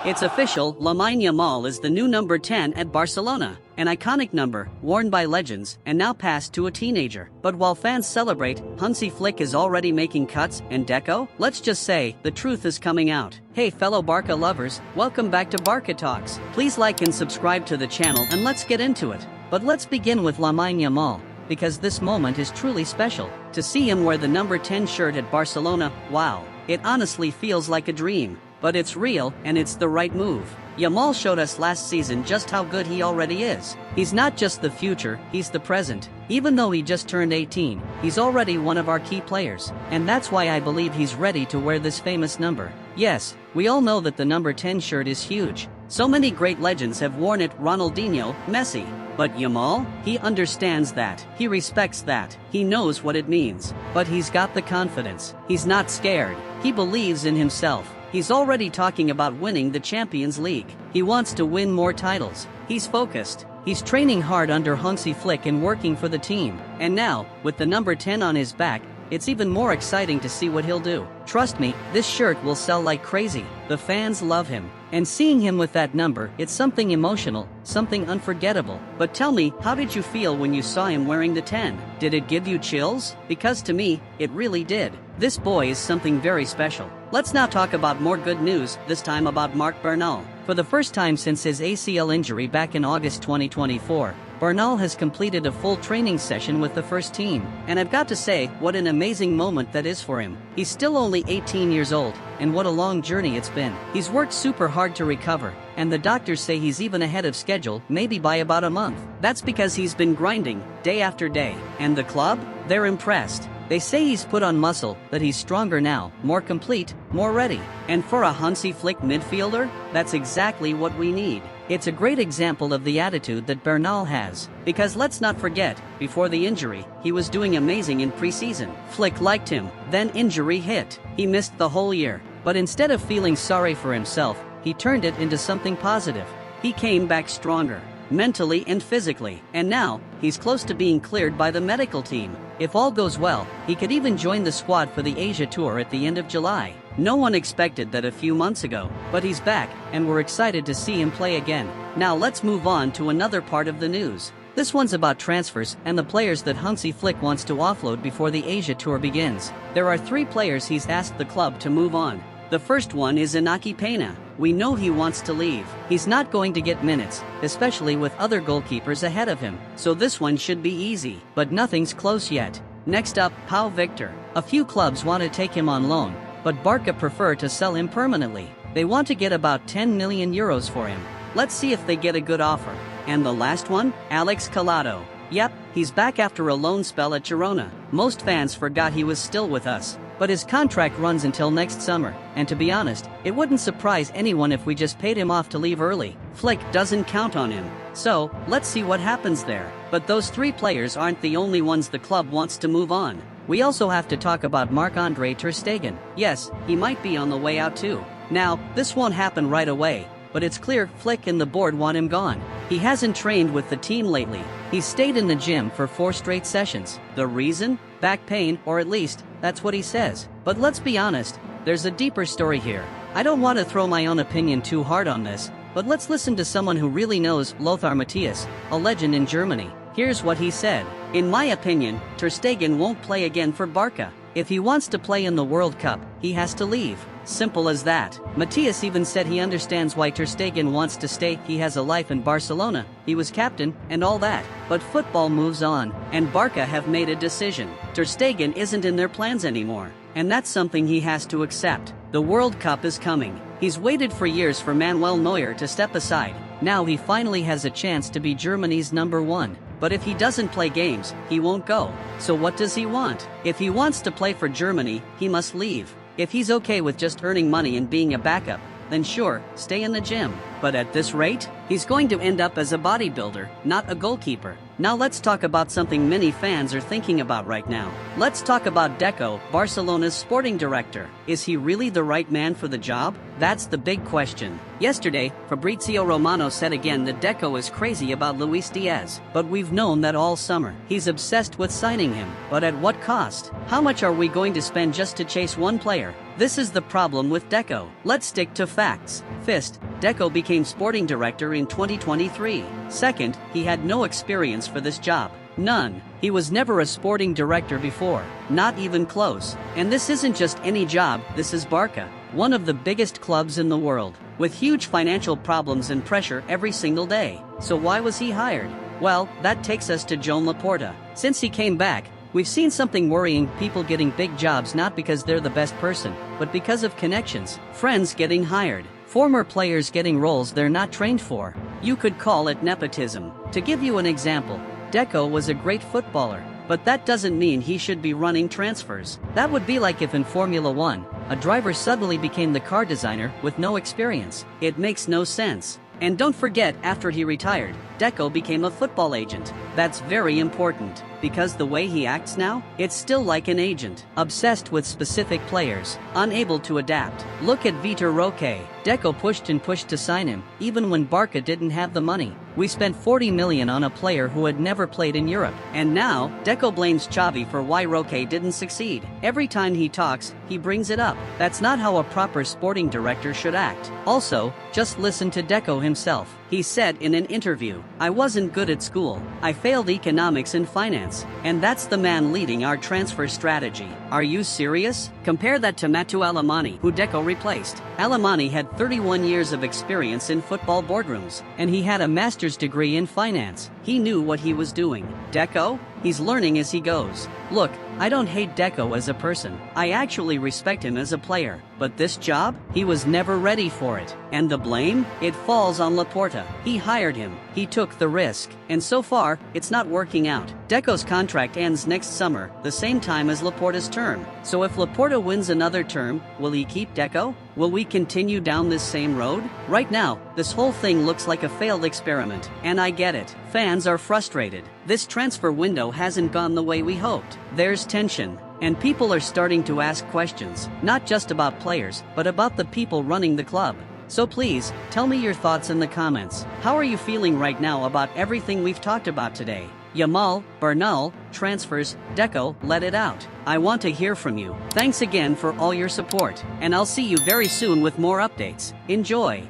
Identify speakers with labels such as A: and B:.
A: It's official, Lamine Yamal is the new number 10 at Barcelona, an iconic number, worn by legends, and now passed to a teenager. But while fans celebrate, Hansi Flick is already making cuts, and Deco? Let's just say, the truth is coming out. Hey fellow Barca lovers, welcome back to Barca Talks. Please like and subscribe to the channel and let's get into it. But let's begin with Lamine Yamal, because this moment is truly special. To see him wear the number 10 shirt at Barcelona, wow, it honestly feels like a dream. But it's real, and it's the right move. Yamal showed us last season just how good he already is. He's not just the future, he's the present. Even though he just turned 18, he's already one of our key players. And that's why I believe he's ready to wear this famous number. Yes, we all know that the number 10 shirt is huge. So many great legends have worn it, Ronaldinho, Messi. But Yamal? He understands that. He respects that. He knows what it means. But he's got the confidence. He's not scared. He believes in himself. He's already talking about winning the Champions League. He wants to win more titles. He's focused. He's training hard under Hansi Flick and working for the team. And now, with the number 10 on his back, it's even more exciting to see what he'll do. Trust me, this shirt will sell like crazy. The fans love him. And seeing him with that number, it's something emotional, something unforgettable. But tell me, how did you feel when you saw him wearing the 10? Did it give you chills? Because to me, it really did. This boy is something very special. Let's now talk about more good news, this time about Marc Bernal. For the first time since his ACL injury back in August 2024, Bernal has completed a full training session with the first team. And I've got to say, what an amazing moment that is for him. He's still only 18 years old, and what a long journey it's been. He's worked super hard to recover, and the doctors say he's even ahead of schedule, maybe by about a month. That's because he's been grinding, day after day. And the club? They're impressed. They say he's put on muscle, that he's stronger now, more complete, more ready. And for a Hansi Flick midfielder, that's exactly what we need. It's a great example of the attitude that Bernal has. Because let's not forget, before the injury, he was doing amazing in preseason. Flick liked him, then injury hit. He missed the whole year. But instead of feeling sorry for himself, he turned it into something positive. He came back stronger, mentally and physically. And now, he's close to being cleared by the medical team. If all goes well, he could even join the squad for the Asia Tour at the end of July. No one expected that a few months ago, but he's back, and we're excited to see him play again. Now let's move on to another part of the news. This one's about transfers and the players that Hansi Flick wants to offload before the Asia Tour begins. There are 3 players he's asked the club to move on. The first one is Inaki Peña. We know he wants to leave. He's not going to get minutes, especially with other goalkeepers ahead of him. So this one should be easy, but nothing's close yet. Next up, Pau Victor. A few clubs want to take him on loan, but Barca prefer to sell him permanently. They want to get about 10 million euros for him. Let's see if they get a good offer. And the last one, Alex Collado. Yep, he's back after a loan spell at Girona. Most fans forgot he was still with us. But his contract runs until next summer, and to be honest, it wouldn't surprise anyone if we just paid him off to leave early. Flick doesn't count on him. So, let's see what happens there. But those 3 players aren't the only ones the club wants to move on. We also have to talk about Marc-André Ter Stegen. Yes, he might be on the way out too. Now, this won't happen right away, but it's clear Flick and the board want him gone. He hasn't trained with the team lately. He's stayed in the gym for 4 straight sessions. The reason? Back pain, or at least, that's what he says. But let's be honest, there's a deeper story here. I don't want to throw my own opinion too hard on this, but let's listen to someone who really knows, Lothar Matthäus, a legend in Germany. Here's what he said. In my opinion, Ter Stegen won't play again for Barca. If he wants to play in the World Cup, he has to leave. Simple as that. Matthäus even said he understands why Ter Stegen wants to stay. He has a life in Barcelona, he was captain, and all that. But football moves on, and Barca have made a decision. Ter Stegen isn't in their plans anymore, and that's something he has to accept. The World Cup is coming. He's waited for years for Manuel Neuer to step aside. Now he finally has a chance to be Germany's number 1. But if he doesn't play games, he won't go. So what does he want? If he wants to play for Germany, he must leave. If he's okay with just earning money and being a backup, then sure, stay in the gym. But at this rate, he's going to end up as a bodybuilder, not a goalkeeper. Now let's talk about something many fans are thinking about right now. Let's talk about Deco, Barcelona's sporting director. Is he really the right man for the job? That's the big question. Yesterday, Fabrizio Romano said again that Deco is crazy about Luis Diaz. But we've known that all summer. He's obsessed with signing him. But at what cost? How much are we going to spend just to chase one player? This is the problem with Deco. Let's stick to facts. First, Deco became sporting director in 2023. Second, he had no experience for this job. None. He was never a sporting director before, not even close. And this isn't just any job, this is Barca, one of the biggest clubs in the world, with huge financial problems and pressure every single day. So why was he hired? Well, that takes us to Joan Laporta. Since he came back, we've seen something worrying: people getting big jobs not because they're the best person, but because of connections, friends getting hired, former players getting roles they're not trained for. You could call it nepotism. To give you an example, Deco was a great footballer, but that doesn't mean he should be running transfers. That would be like if in Formula 1, a driver suddenly became the car designer with no experience. It makes no sense. And don't forget, after he retired, Deco became a football agent. That's very important, because the way he acts now, it's still like an agent, obsessed with specific players, unable to adapt. Look at Vitor Roque. Deco pushed and pushed to sign him, even when Barca didn't have the money. We spent 40 million on a player who had never played in Europe. And now, Deco blames Xavi for why Roque didn't succeed. Every time he talks, he brings it up. That's not how a proper sporting director should act. Also, just listen to Deco himself. He said in an interview, "I wasn't good at school. I failed economics and finance." And that's the man leading our transfer strategy. Are you serious? Compare that to Matteo Alemany, who Deco replaced. Alemany had 31 years of experience in football boardrooms, and he had a master's degree in finance. He knew what he was doing. Deco? He's learning as he goes. Look, I don't hate Deco as a person. I actually respect him as a player. But this job? He was never ready for it. And the blame? It falls on Laporta. He hired him. He took the risk. And so far, it's not working out. Deco's contract ends next summer, the same time as Laporta's term. So if Laporta wins another term, will he keep Deco? Will we continue down this same road? Right now, this whole thing looks like a failed experiment. And I get it. Fans are frustrated. This transfer window hasn't gone the way we hoped. There's tension. And people are starting to ask questions, not just about players, but about the people running the club. So please, tell me your thoughts in the comments. How are you feeling right now about everything we've talked about today? Yamal, Bernal, transfers, Deco, let it out. I want to hear from you. Thanks again for all your support, and I'll see you very soon with more updates. Enjoy!